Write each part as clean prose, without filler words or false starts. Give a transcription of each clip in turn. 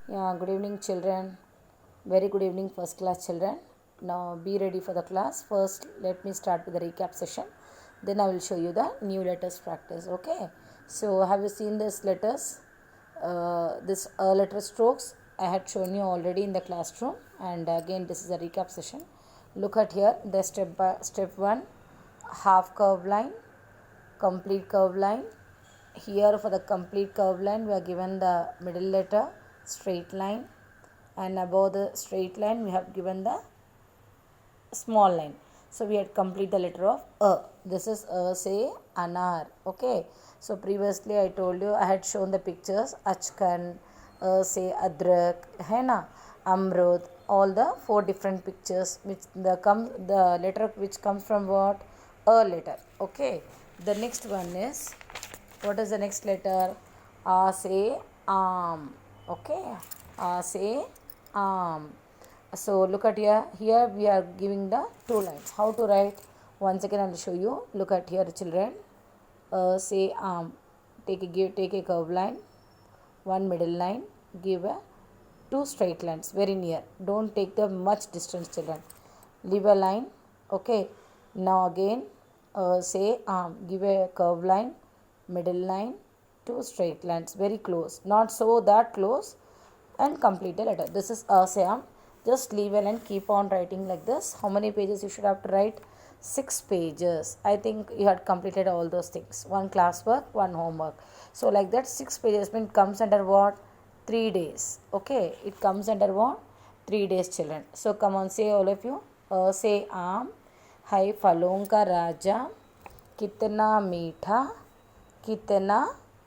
Yeah, good evening, children. Very good evening, first class children. Now be ready for the class. First, let me start with the recap session. Then I will show you the new letters practice. Okay. So have you seen this letters? This letter strokes I had shown you already in the classroom. And again, this is a recap session. Look at here. The step one, half curve line, complete curve line. Here for the complete curve line we are given the middle letter straight line, and above the straight line we have given the small line. So we had complete the letter of a. This is a, say anar. Okay, so previously I told you, I had shown the pictures achkan, a, say adrak, hai na, amrut, all the four different pictures which the letter which comes from what, a letter. Okay, the next one is, what is the next letter? A, say am. Okay, A, say am. So look at here. Here we are giving the two lines. How to write? Once again I will show you. Look at here, children. Say take a curve line, one middle line. Give a two straight lines very near. Don't take the much distance, children. Leave a line. Okay. Now again, say give a curve line, middle line, two straight lines very close. Not so that close, and complete the letter. This is Sam. Just leave a line, keep on writing like this. How many pages you should have to write? 6 pages. I think you had completed all those things. One classwork, one homework. So like that 6 pages mean comes under what? 3 days. Okay, it comes under what? 3 days, children. So come on, say all of you. Say है फलों का राजा, कितना मीठा, कितना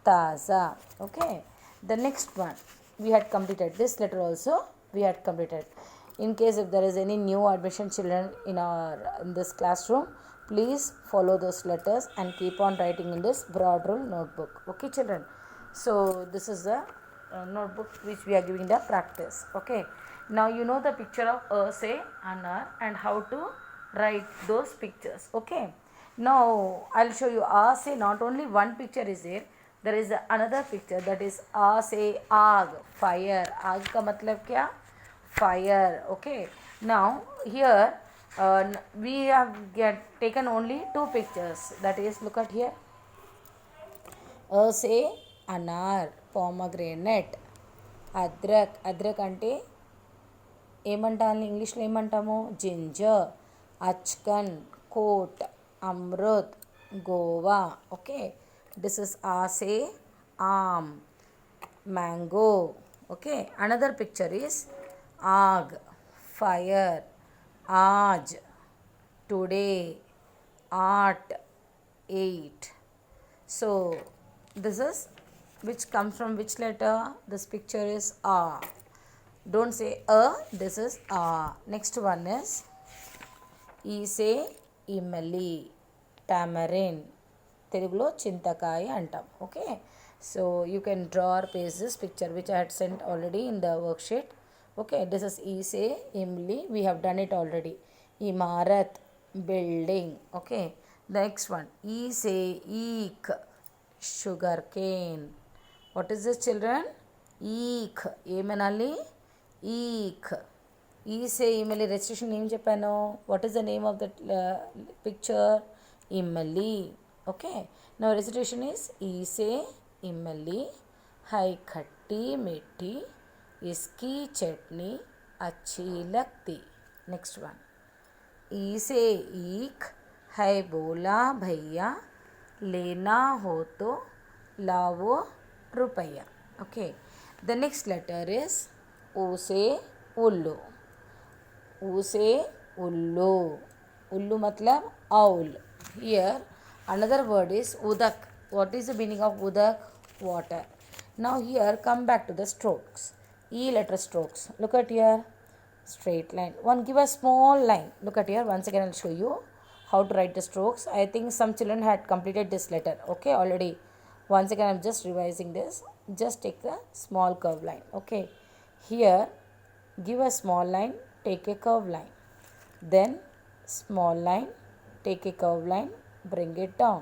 ताज़ा. Okay, the next one we had completed. This letter also we had completed. In case if there is any new admission children in this classroom, please follow those letters and keep on writing in this broad rule notebook. Okay, children. So this is the notebook which we are giving the practice. Okay, now you know the picture of a, say, and how to write those pictures. Okay, now I'll show you a, say. Not only one picture is there, there is another picture, that is a, say आग, fire. आग का मतलब क्या? Fire. Okay, now here we have taken only two pictures, that is, look at here. A, say anar, pomegranate. అద్రక్, అద్రక్ అంటే ఏమంటాము ఇంగ్లీష్లో ఏమంటాము? Ginger. Achkan, coat. అమృత్, గోవా. ఓకే, దిస్ ఇస్ ఆసే, ఆమ్. mango. Okay, another picture is aag, fire. Aaj, today. Art, 8. So this is which comes from which letter? This picture is a. Don't say a, this is a. Next one is ఈసే, ఇమలి, tamarind. తెలుగులో చింతకాయ అంటాం. Okay, so you can draw or paste this picture which I had sent already in the worksheet. Okay, this is ఈసే, ఇమ్లి. We have done it already. ఇమారత్, building. Okay, the next one ఈసే, ఈక్, sugar cane. What is this, children? ఈక్. ఏమనాలి? ఈక్. ఈసే, ఇమలి రెజిస్ట్రేషన్ ఏం చెప్పాను? What is the name of that picture? ఇమలి. ఓకే, నౌ రెజిస్ట్రేషన్ ఈస్ ఈసే, ఇమలి, హై ఖట్టి మిఠీ, ఇస్की చట్నీ अच्छी लगती. नेक्स्ट वन ఈసే, ఈక్, है बोला भैया, लेना हो तो लावो रुपया. Okay, the next letter is ऊसे, उल्लू. ऊसे, उल्लू. उल्लू मतलब owl. Here another word is udak. What is the meaning of udak? Water. Now here come back to the strokes. E letter strokes. Look at here. Straight line. One, give a small line. Look at here. Once again I'll show you how to write the strokes. I think some children had completed this letter. Okay, already. Once again I'm just revising this. Just take the small curve line. Okay, here give a small line, take a curve line, then small line, take a curve line, bring it down.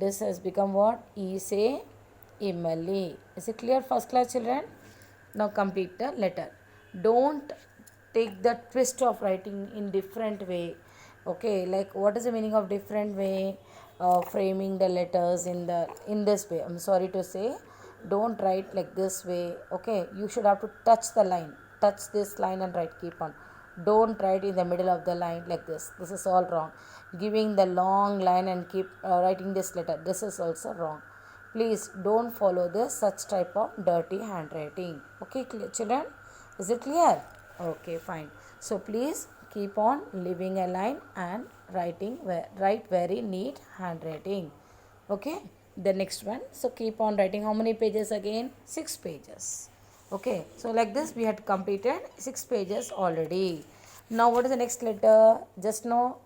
This has become what? Is a Imali. Is it clear, first class children? Now complete the letter. Don't take the twist of writing in different way. Okay, like what is the meaning of different way? Framing the letters in this way. I'm sorry to say, don't write like this way. Okay, you should have to touch the line. Touch this line and write. Keep on. Don't write in the middle of the line like this. This is all wrong. Giving the long line and keep writing this letter. This is also wrong. Please don't follow this such type of dirty handwriting. Okay, children, is it clear? Okay, fine. So please keep on leaving a line and write very neat handwriting. Okay, the next one. So keep on writing. How many pages again? 6 pages. Okay, so like this we had completed 6 pages already. Now what is the next letter? Just now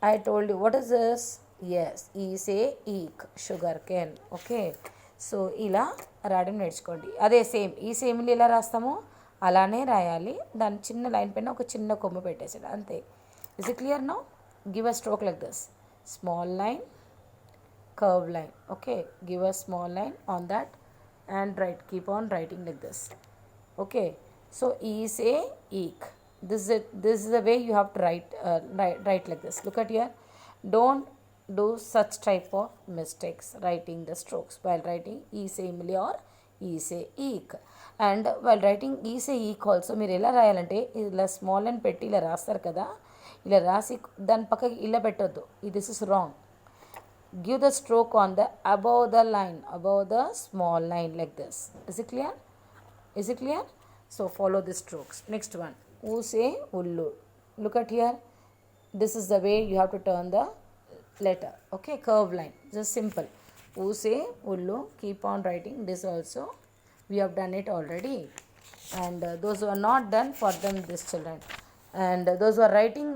I told you. What is this? Yes, E say eek, sugar cane. Okay, so ఇలా రాయడం నేర్చుకోండి. అదే same ఈ సేమ్లు ఎలా రాస్తామో అలానే రాయాలి. దాని చిన్న లైన్ పైన ఒక చిన్న కొమ్ము పెట్టేసాడు అంతే. Is it clear now? Give a stroke like this. Small line, curve line. Okay, give a small line on that and write. Keep on writing like this. Okay, so E say eek. This is the way you have to write like this. Look at here. Don't do such type of mistakes writing the strokes while writing E say imli or E say eek. And while writing E say eek also మీరు ఎలా రాయాలంటే ఇలా small and పెట్టి ఇలా రాస్తారు కదా, ఇలా రాసి దాని పక్కకి ఇలా పెట్టొద్దు. This is wrong. Give the stroke on the above the line, above the small line like this. Is it clear? Is it clear? So follow the strokes. Next one. Use ullu. Look at here. This is the way you have to turn the letter. Okay, curve line. Just simple. Use ullu. Keep on writing this also. We have done it already. And those who are not done, for them this children. And those who are writing,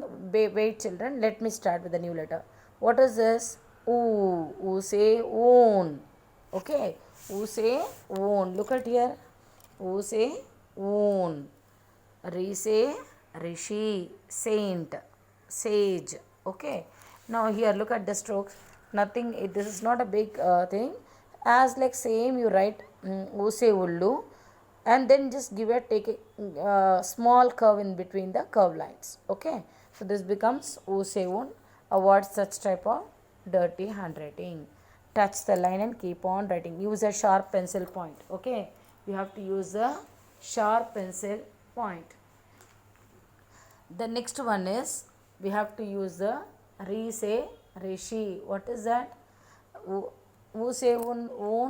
wait children. Let me start with the new letter. What is this? Oo say own. Okay, oo say own. Look at here. Oo say own. Re say rishi, saint, sage. Okay, now here look at the strokes. Nothing, this is not a big thing. As like same you write oo say ullu and then just take a small curve in between the curve lines. Okay, so this becomes oo say own. Avoid such type of dirty handwriting. Touch the line and keep on writing. Use a sharp pencil point. Okay, you have to use a sharp pencil point. The next one is we have to use the re say rishi. What is that? Who say own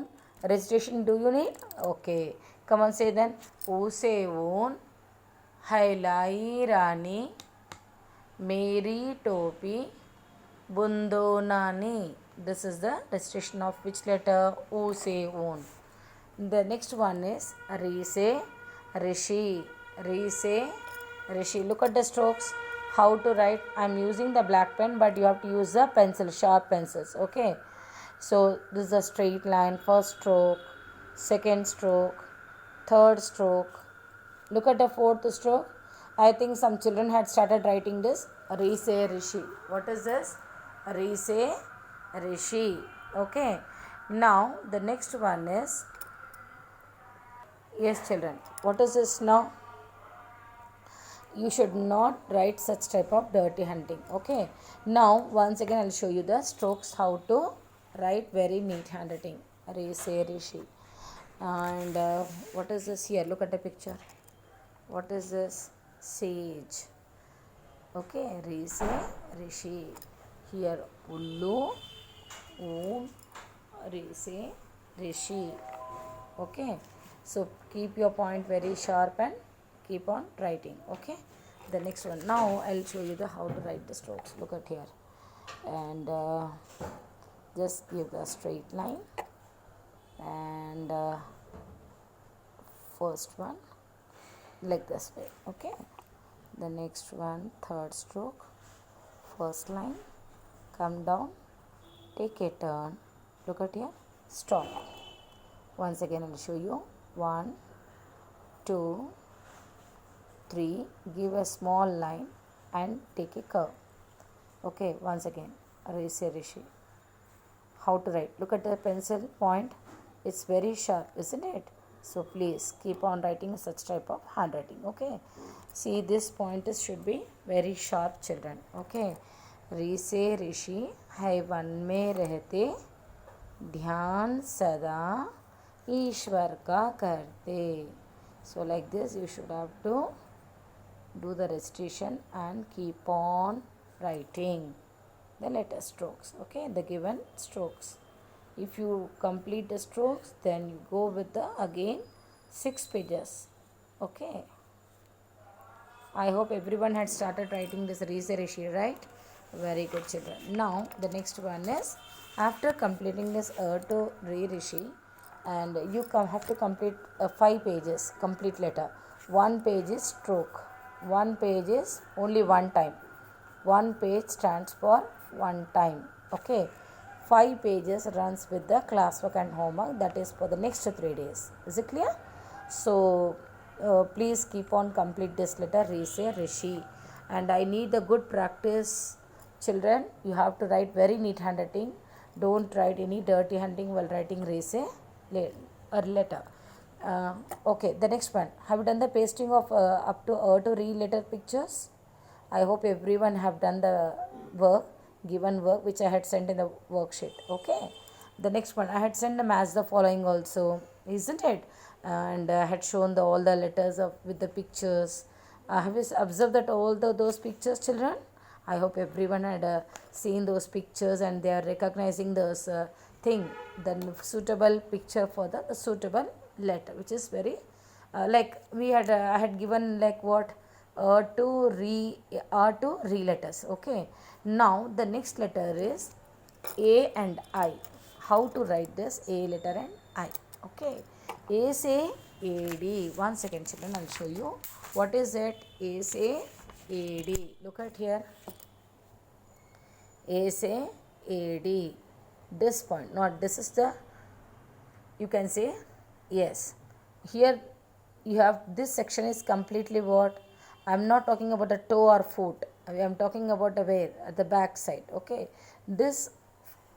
recitation do you need? Okay, come on, say then. Who say own hailai rani meri topi Bundonani. This is the recitation of which letter? O say own. The next one is Re say rishi. Re say rishi. Look at the strokes. How to write? I am using the black pen, but you have to use the pencil, sharp pencils. Okay. So this is a straight line. First stroke, second stroke, third stroke. Look at the fourth stroke. I think some children had started writing this. Re say rishi. What is this? Re say rishi. Okay, now the next one is, yes children, what is this now? You should not write such type of dirty handwriting. Okay, now once again I'll show you the strokes how to write very neat handwriting. Re say rishi. And what is this here? Look at the picture. What is this? Sage. Okay, re say rishi. Here ullu, oon, re say rishi. Okay, so keep your point very sharp and keep on writing. Okay, the next one. Now I'll show you the how to write the strokes. Look at here, and just give the straight line and first one like this way. Okay, the next one, third stroke, first line, come down, take a turn, look at here, stop. Once again I'll show you. 1, 2, 3, give a small line and take a curve. Okay, once again, rishi. How to write? Look at the pencil point. It's very sharp, isn't it? So please keep on writing such type of handwriting. Okay, see this point is should be very sharp, children. Okay, री से ऋषि है one में रहते, ध्यान सदा ईश्वर का करते. So like this you should have to do the recitation and keep on writing the letter strokes. Okay, the given strokes. If you complete the strokes, then you go with the again 6 pages. Okay, I hope everyone had started writing this Rise Rishi, right? Very good, children. Now the next one is, after completing this to Re Rishi, and you have to complete 5 pages complete letter. 1 page is stroke, 1 page is only one time, 1 page stands for one time. Okay, 5 pages runs with the classwork and homework, that is for the next 3 days. Is it clear? So please keep on complete this letter Rise Rishi, and I need the good practice, children. You have to write very neat handwriting. Don't write any dirty handwriting while writing Rise letter. Okay, the next one, have you done the pasting of up to re letter pictures? I hope everyone have done the work, given work which I had sent in the worksheet. Okay, the next one, I had sent the match the following also, isn't it? And I had shown all the letters with the pictures. Have you observed that all those pictures, children? I hope everyone had seen those pictures and they are recognizing those thing, the suitable picture for the suitable letter, which is very like we had I had given like what to re letters. Okay, now the next letter is A and I. How to write this A letter and I? Okay, A say AD. 1 second, children, I'll show you what is it. A say AD. Look at here. A say AD. This point, not this is the, you can say, yes. Here you have, this section is completely what? I am not talking about the toe or foot. I am talking about the where, at the back side. Okay. This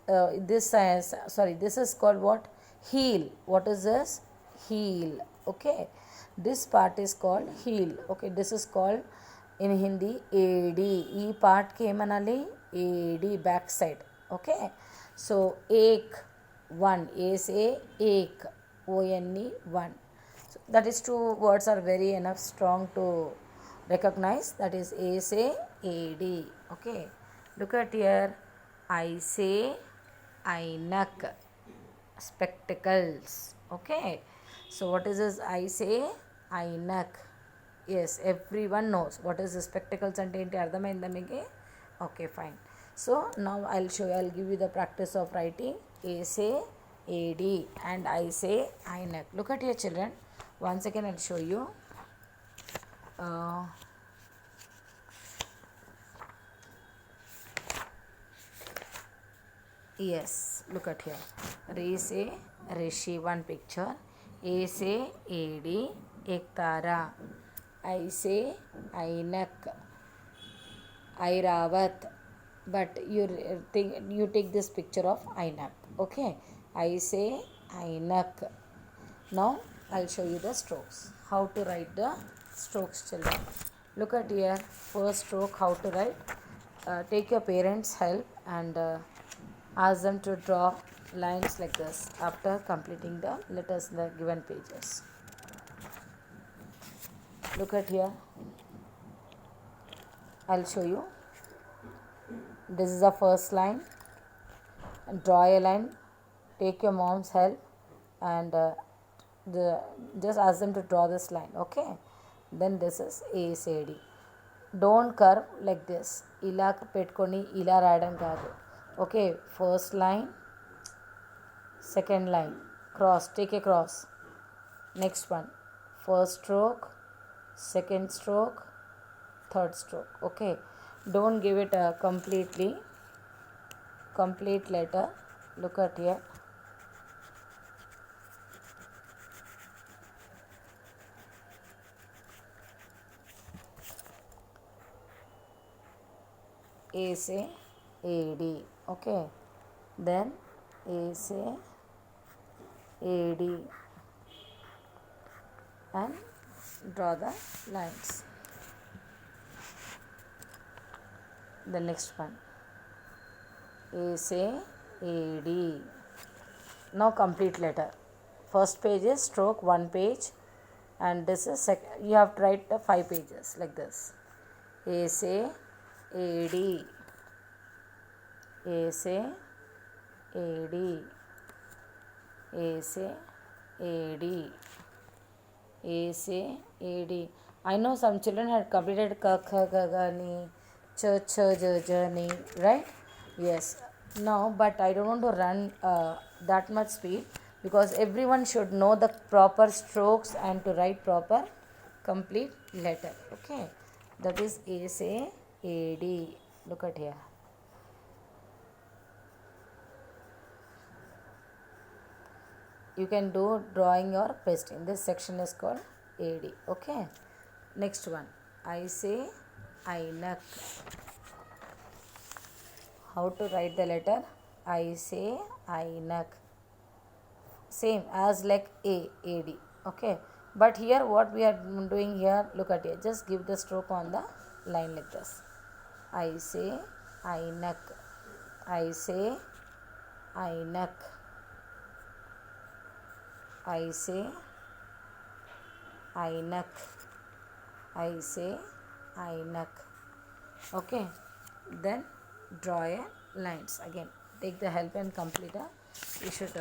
this is called what? Heel. What is this? Heel. Okay. This part is called heel. Okay. This is called in Hindi AD. E part ke manali AD, back side. Okay. So ek, one. A say ek. O-N-E, one. So that is two words are very enough strong to recognize. That is A say AD. Okay. Look at here. I say Ainak. Spectacles. Okay. So what is this? I say Ainak. Yes, everyone knows what is the spectacles and enti ardhamainda meeke. Okay, fine. So now I'll give you the practice of writing A say AD and I say Ainak. Look at here, children. Once again I'll show you. Yes, look at here. Re say Rishi, one picture. A say AD, ek tara. I say Ainak, Airawat. But you take this picture of Ainak. Okay, I say Ainak. Now I'll show you the strokes. How to write the strokes, children. Look at here. First stroke, how to write. Take your parents' help and ask them to draw lines like this after completing the letters in the given pages. Look at here. I'll show you. This is the first line. Draw a line. Take your mom's help and just ask them to draw this line. Okay. Then this is A say D. Don't curve like this. Ila petkoni ila radam kaadu. Okay. First line. Second line. Cross. Take a cross. Next one. First stroke. Second stroke. Third stroke. Okay. Don't give it a complete letter. Look at here. A say AD. Okay. Then A say AD. and draw the lines. The next one, AC, AD. Now complete letter. First page is stroke, one page, and this is you have to write the 5 pages like this. AC, AD, AC, AD, AC, AD, AC, AD. I know some children had completed ka, kha, ga, ga, ni, ch, ch, j, j, ni, right? Yes. Now, but I don't want to run that much speed, because everyone should know the proper strokes and to write proper complete letter. Okay, that is AC, AD. Look at here. You can do drawing or pasting. This section is called AD. Okay, next one, I say, INAC. How to write the letter? I say, INAC. Same as like AD. Okay, but here what we are doing here, look at it, just give the stroke on the line like this. I say, INAC. I say, INAC. I say, INAC. I say, INAC. Okay, then draw a lines. Again, take the help and complete a, you should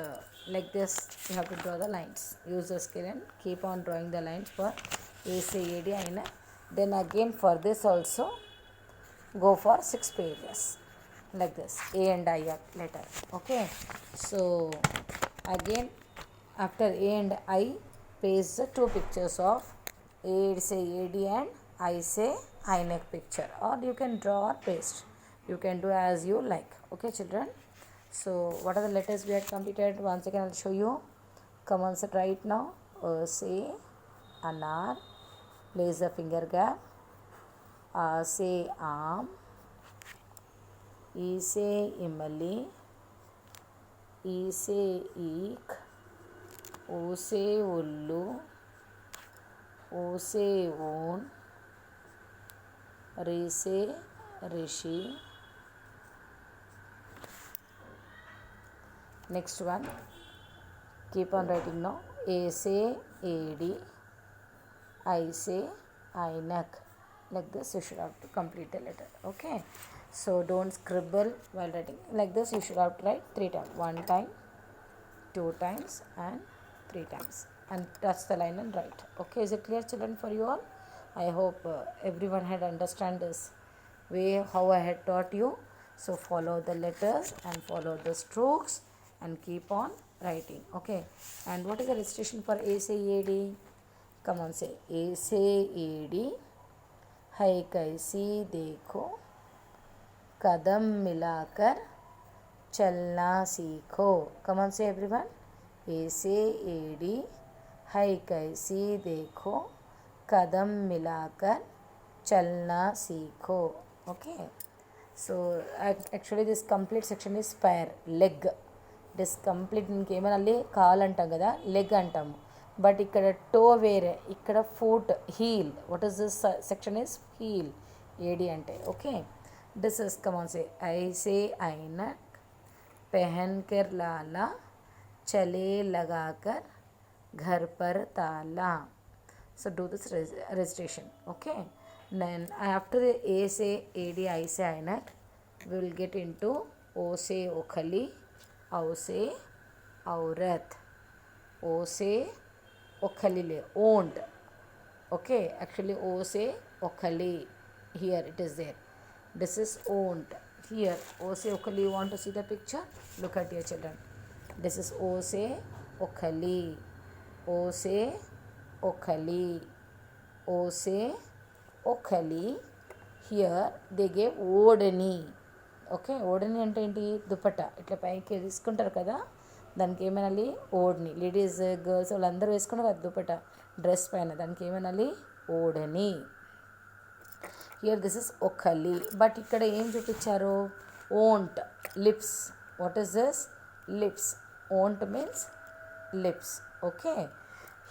like this, you have to draw the lines. Use the scale and keep on drawing the lines for ACAD, INAC. Then again for this also go for 6 pages like this, A and I letter. Okay, so again after A and I, paste the 2 pictures of A say AD and I say INAC picture, or you can draw or paste. You can do as you like. Okay, children. So what are the letters we had completed? Once again I'll show you. Come on, sit right now. Say anar, place the finger gap. Say arm. E say imali. E say eek. O say ullu. O say own. Re say rishi. Next one, keep on writing now. A say AD, I say INAC. Like this you should have to complete the letter. Okay, so don't scribble while writing. Like this you should have to write 3 times. 1 time, 2 times and 3 times, and touch the line and write. Okay, is it clear, children, for you all? I hope everyone had understand this way how I had taught you. So follow the letters and follow the strokes and keep on writing. Okay, and what is the recitation for ACAD? Come on, say ACAD. है कैसी देखो, कदम मिलाकर चलना सीखो. Come on, say everyone. ACAD. है कैसी देखो, कदम मिलाकर चलना सीखो. Okay, so actually this complete section is pair, leg. This complete ఇంకేమనాలి, కాల్ అంటాం కదా, లెగ్ అంటాము. బట్ ఇక్కడ టో వేరే, ఇక్కడ foot, heel. What is this section is heel, ఏడి అంటే. ఓకే, దిస్ ఇస్ కమాన్ సే ఐసే ఐనక్, पहन कर लाला, चले लगा कर घर पर ताला. So do this recitation. Okay, then after the A say AD, I say INAC, we will get into O say ओखली, औ से औरत, ओ से ओखली ले, owned. Okay, actually O say ओखली, here it is there. This is owned. Here O say ओखली, you want to see the picture? Look at your children. This is O say ओखली, O say ओखली, O say ओखली. Here they gave ఓడని. Okay, ఓడని అంటే ఏంటి, దుపట్టా ఇట్లా పైకి తీసుకుంటారు కదా, దానికి ఏమనాలి, ఓడని. లేడీస్ గర్ల్స్ వాళ్ళందరూ వేసుకుంటారు కదా దుపట్టా డ్రెస్ పైన, దానికి ఏమనాలి, ఓడని. హియర్ దిస్ ఇస్ ఒఖలి. బట్ ఇక్కడ ఏం చూపించారు, ఓంట్, lips. What is this, lips. ఓంట్ మీన్స్ లిప్స్. ఓకే,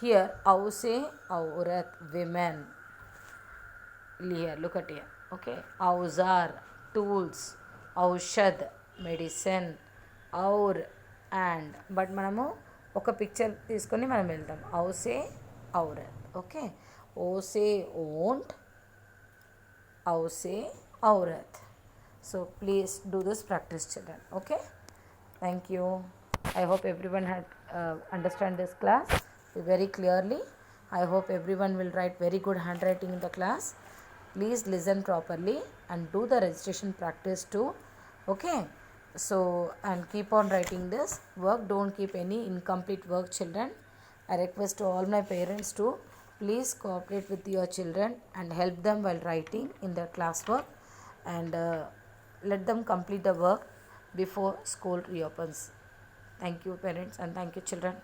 Here औसे औरत women. Here look at here. Okay, औजार tools, औषध medicine, और and బట్ మనము ఒక పిక్చర్ తీసుకొని మనం వెళ్తాం औसे औरत. ఓకే, ఓसे ओंट, औसे औरत. So please do this practice, children. Okay, thank you. I hope everyone had understand this class very clearly. I hope everyone will write very good handwriting in the class. Please listen properly and do the registration practice too. Okay, so and keep on writing this work. Don't keep any incomplete work, children. I request to all my parents to please cooperate with your children and help them while writing in their classwork, and let them complete the work before school reopens. Thank you, parents, and thank you, children.